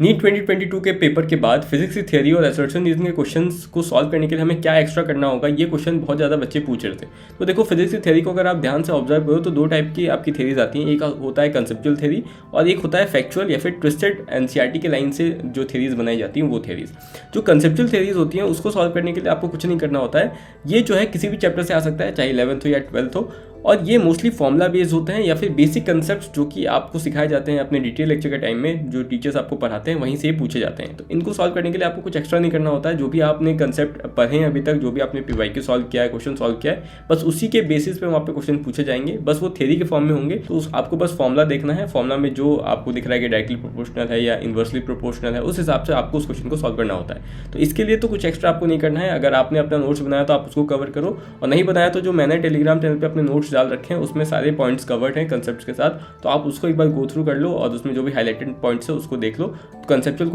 NEET 2022 के paper के बाद फिजिक्स की थ्योरी और असर्शन रीजनिंग के क्वेश्चंस को सॉल्व करने के लिए हमें क्या एक्स्ट्रा करना होगा, ये क्वेश्चन बहुत ज़्यादा बच्चे पूछ रहे थे। तो देखो, फिजिक्स की थ्योरी को अगर आप ध्यान से ऑब्जर्व करो तो दो टाइप की आपकी थ्योरीज आती हैं। एक होता है कंसेप्चुअल थ्योरी और एक होता है फैक्चुअल या फिर ट्विस्टेड एनसीईआरटी के लाइन से जो थ्योरीज बनाई जाती हैं वो थ्योरीज। जो कंसेप्चुअल थ्योरीज होती हैं उसको सॉल्व करने के लिए आपको कुछ नहीं करना होता है। ये जो है किसी भी चैप्टर से आ सकता है, चाहे 11th हो या 12th हो, और ये मोस्टली फॉर्मूला बेस्ड होते हैं या फिर बेसिक कंसेप्ट जो कि आपको सिखाए जाते हैं अपने डिटेल लेक्चर के टाइम में, जो टीचर्स आपको पढ़ाते हैं वहीं से पूछे जाते हैं। तो इनको सॉल्व करने के लिए आपको कुछ एक्स्ट्रा नहीं करना होता है। जो भी आपने कंसेप्ट पढ़े हैं अभी तक, जो भी आपने पीवाईक्यू सॉल्व किया है, क्वेश्चन सॉल्व किया है, बस उसी के बेसिस पे वहाँ पे क्वेश्चन पूछे जाएंगे। बस वो थ्योरी के फॉर्म में होंगे। तो आपको बस फॉर्मूला देखना है, फॉर्मूला में जो आपको दिख रहा है कि डायरेक्टली प्रोपोर्शनल है या इन्वर्सली प्रोपोर्शनल है, उस हिसाब से आपको उस क्वेश्चन को सॉल्व करना होता है। तो इसके लिए तो कुछ एक्स्ट्रा आपको नहीं करना है। अगर आपने अपना नोट्स बनाया तो आप उसको कवर करो, और नहीं बनाया तो जो मैंने टेलीग्राम चैनल पर अपने नोट्स डाल रखे हैं उसमें सारे पॉइंट्स कवर्ड हैं कंसेप्ट्स के साथ, तो आप उसको एक बार गो थ्रू कर लो और उसमें जो भी हाईलाइटेड पॉइंट्स है उसको देख लो। कंसेप्चुअल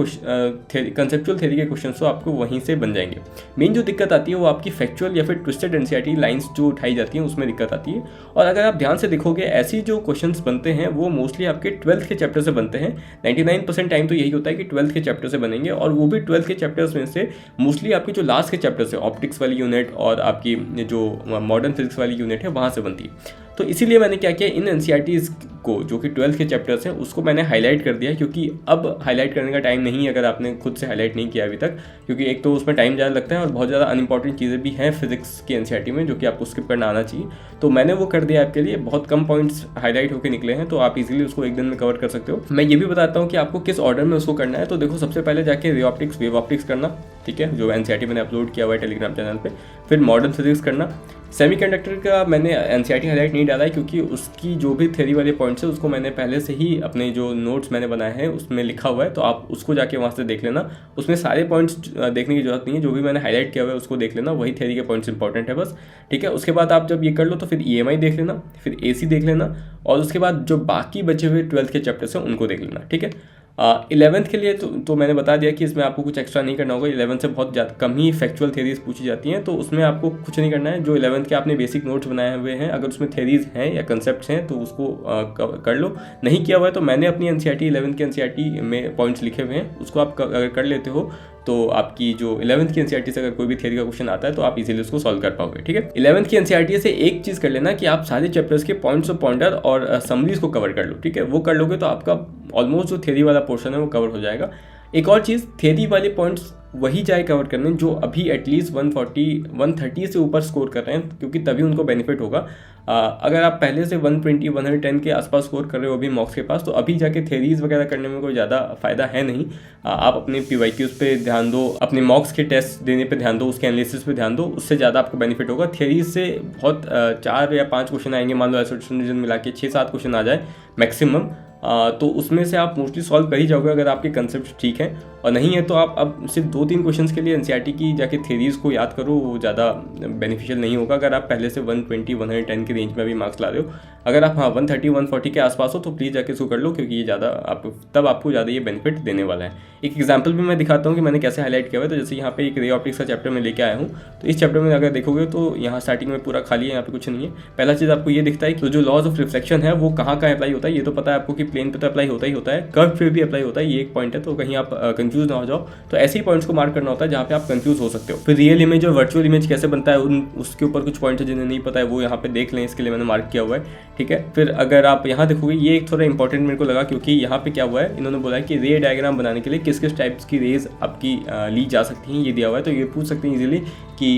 थ्योरी के क्वेश्चंस तो आपको वहीं से बन जाएंगे। मेन जो दिक्कत आती है वो आपकी फैक्चुअल या फिर ट्विस्टेड एनसीईआरटी लाइंस जो उठाई जाती हैं उसमें दिक्कत आती है। और अगर आप ध्यान से देखोगे, ऐसी जो क्वेश्चंस बनते हैं वो मोस्टली आपके 12th के चैप्टर से बनते हैं। 99% टाइम तो यही होता है कि 12th के चैप्टर से बनेंगे, और वो भी 12th के चैप्टर्स में से मोस्टली आपके जो लास्ट के चैप्टर्स है, ऑप्टिक्स वाली यूनिट और आपकी जो मॉडर्न फिजिक्स वाली यूनिट है, वहाँ से बनती है। तो इसीलिए मैंने क्या किया, इन एनसीईआरटीज़ को जो कि 12th के चैप्टर्स हैं उसको मैंने हाईलाइट कर दिया, क्योंकि अब हाईलाइट करने का टाइम नहीं है अगर आपने खुद से हाईलाइट नहीं किया अभी तक, क्योंकि एक तो उसमें टाइम ज़्यादा लगता है और बहुत ज़्यादा अनइंपॉर्टेंट चीज़ें भी हैं फिजिक्स की एनसीईआरटी में जो कि आपको स्किप करना आना चाहिए। तो मैंने वो कर दिया आपके लिए। बहुत कम पॉइंट्स हाईलाइट होकर निकले हैं, तो आप इजीली उसको एक दिन में कवर कर सकते हो। मैं ये भी बताता हूँ कि आपको किस ऑर्डर में उसको करना है। तो देखो, सबसे पहले जाके रे ऑप्टिक्स, वेव ऑप्टिक्स करना, ठीक है, जो एनसीईआरटी मैंने अपलोड किया हुआ है टेलीग्राम चैनल पे। फिर मॉडर्न फिजिक्स करना। सेमीकंडक्टर का मैंने एनसीईआरटी हाईलाइट नहीं डाला है, क्योंकि उसकी जो भी थ्योरी वाले पॉइंट्स है उसको मैंने पहले से ही अपने जो नोट्स मैंने बनाए हैं उसमें लिखा हुआ है, तो आप उसको जाके वहाँ से देख लेना। उसमें सारे पॉइंट्स देखने की जरूरत नहीं है, जो भी मैंने हाईलाइट किया हुआ है उसको देख लेना, वही थ्योरी के पॉइंट्स इंपॉर्टेंट है बस, ठीक है। उसके बाद आप जब ये कर लो तो फिर ईएमआई देख लेना, फिर एसी देख लेना, और उसके बाद जो बाकी बचे हुए 12th के चैप्टर्स हैं उनको देख लेना, ठीक है। 11th के लिए तो मैंने बता दिया कि इसमें आपको कुछ एक्स्ट्रा नहीं करना होगा। 11th से बहुत ज़्यादा कम ही फैक्चुअल थ्योरीज पूछी जाती हैं, तो उसमें आपको कुछ नहीं करना है। जो 11th के आपने बेसिक नोट्स बनाए हुए हैं, अगर उसमें थ्योरीज हैं या कंसेप्ट्स हैं तो उसको कर लो। नहीं किया हुआ है तो मैंने अपनी एनसीईआरटी 11th की एनसीईआरटी में पॉइंट्स लिखे हुए हैं, उसको आप अगर कर लेते हो तो आपकी जो 11th की एनसीईआरटी से अगर कोई भी थ्योरी का क्वेश्चन आता है तो आप इजीली उसको सॉल्व कर पाओगे, ठीक है। 11th की एनसीईआरटी से एक चीज़ कर लेना कि आप सारे चैप्टर्स के पॉइंट्स ऑफ पॉइंटर और समरीज को कवर कर लो, ठीक है। वो कर लोगे तो आपका ऑलमोस्ट जो थ्योरी वाला पोर्शन है वो कवर हो जाएगा। एक और चीज़, थ्योरी वाले पॉइंट्स वही जाए कवर करने जो अभी एटलीस्ट 140 130 से ऊपर स्कोर कर रहे हैं, क्योंकि तभी उनको बेनिफिट होगा। अगर आप पहले से 120 110 के आसपास स्कोर कर रहे हो अभी मॉक्स के पास, तो अभी जाके थ्योरीज वगैरह करने में कोई ज़्यादा फायदा है नहीं। आप अपने पीवाईक्यूज पे ध्यान दो, अपने मॉक्स के टेस्ट देने पे ध्यान दो, उसके एनालिसिस पे ध्यान दो, उससे ज़्यादा आपको बेनिफिट होगा। थ्योरीज से बहुत 4 या 5 क्वेश्चन आएंगे, मान लो एसोसिएशन रीजन मिला के 6-7 क्वेश्चन आ जाए मैक्सिमम, तो उसमें से आप मोस्टली सॉल्व कर ही जाओगे अगर आपके कंसेप्ट ठीक हैं। और नहीं है तो आप अब सिर्फ 2-3 क्वेश्चंस के लिए एनसीईआरटी की जाके थ्योरीज को याद करो, वो ज़्यादा बेनिफिशियल नहीं होगा। अगर आप पहले से 120 110 के रेंज में भी मार्क्स ला रहे हो, अगर आप 130 140 के आसपास हो तो प्लीज़ जाके इसको कर लो, क्योंकि ये ज़्यादा आपको ज़्यादा ये बेनिफिट देने वाला है। एक एग्जाम्पल भी मैं दिखाता हूँ कि मैंने कैसे हाईलाइट किया हुआ है। तो जैसे यहाँ पे एक रे ऑप्टिक्स का चैप्टर मैं लेके आया हूँ, तो इस चैप्टर में अगर देखोगे तो यहाँ स्टार्टिंग में पूरा खाली है, यहाँ पे कुछ नहीं है। पहला चीज़ आपको ये दिखता है कि जो लॉज ऑफ रिफ्लेक्शन है वो कहाँ अप्लाई होता है। ये तो पता है आपको कि प्लेन पे तो अप्लाई होता ही होता है, कर्व पे भी अप्लाई होता है, ये एक पॉइंट है, तो कहीं आप कंफ्यूज ना हो जाओ। तो ऐसे ही पॉइंट्स को मार्क करना होता है जहाँ पे आप कंफ्यूज हो सकते हो। फिर रियल इमेज और वर्चुअल इमेज कैसे बनता है उसके ऊपर कुछ पॉइंट्स है जिन्हें नहीं पता है वो यहाँ पे देख लें, इसके लिए मैंने मार्क किया हुआ है, ठीक है। फिर अगर आप यहाँ देखोगे, ये एक थोड़ा इंपॉर्टेंट मेरे को लगा, क्योंकि यहाँ पे क्या हुआ है, इन्होंने बोला है कि रे डायग्राम बनाने के लिए किस किस टाइप्स की रेज आपकी ली जा सकती हैं, ये दिया हुआ है। तो ये पूछ सकते हैं इजीली कि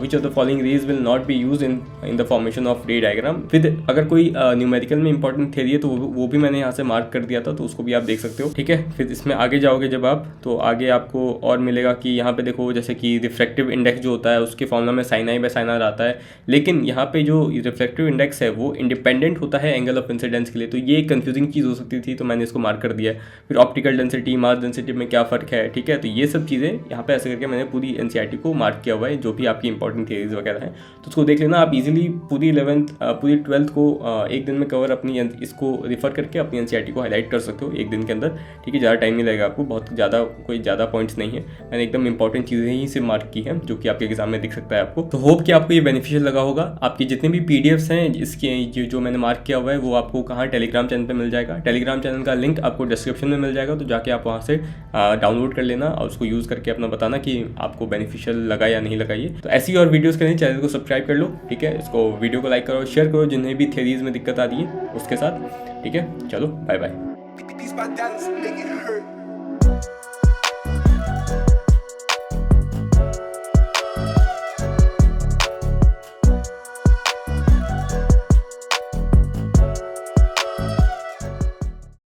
which of the following rays will not be use in the formation of ray diagram. फिर अगर कोई न्यूमेरिकल में इंपॉर्टेंट थ्योरी है तो वो भी मैंने यहाँ से मार्क कर दिया था, तो उसको भी आप देख सकते हो, ठीक है। फिर इसमें आगे जाओगे जब आप, तो आगे आपको और मिलेगा कि यहाँ पे देखो, जैसे कि रिफ्रैक्टिव इंडेक्स जो होता है उसके फॉर्मूला में sin i by sin r आता है, लेकिन यहाँ पे जो रिफ्रैक्टिव इंडेक्स है वो इंडिपेंडेंट होता है एंगल ऑफ इंसिडेंस के लिए, तो ये कंफ्यूजिंग चीज़ हो सकती थी, तो मैंने इसको मार्क कर दिया है। फिर ऑप्टिकल डेंसिटी, मास डेंसिटी में क्या फ़र्क है, ठीक है। तो ये सब चीज़ें यहाँ पे ऐसे करके मैंने पूरी एनसीईआरटी को मार्क किया हुआ है, जो भी आपकी इंपॉर्टेंट थियरीज वगैरह हैं, तो उसको देख लेना। आप इजीली पूरी 12th को एक दिन में कवर अपनी इसको रिफ़र करके अपनी एनसीईआरटी को हाईलाइट कर सकते हो एक दिन के अंदर, ठीक है। ज़्यादा टाइम नहीं लगेगा आपको, बहुत ज़्यादा पॉइंट्स नहीं है, मैंने एकदम इंपॉर्टेंट चीज़ें ही से मार्क की हैं जो कि आपके एग्जाम में दिख सकता है आपको। तो होप कि आपको ये बेनिफिशियल लगा होगा। आपकी जितने भी पीडीएफ्स हैं इसके जो मैंने मार्क किया हुआ है वो आपको कहाँ टेलीग्राम चैनल पे मिल जाएगा। टेलीग्राम चैनल का लिंक आपको डिस्क्रिप्शन में मिल जाएगा, तो जाके आप वहाँ से डाउनलोड कर लेना और उसको यूज़ करके अपना बताना कि आपको बेनिफिशियल लगा या नहीं लगा ये। तो ऐसी और वीडियोज़ के लिए चैनल को सब्सक्राइब कर लो, ठीक है। इसको वीडियो को लाइक करो, शेयर करो जिन्हें भी थियरीज में दिक्कत आ रही है उसके साथ, ठीक है। चलो बाय बाय।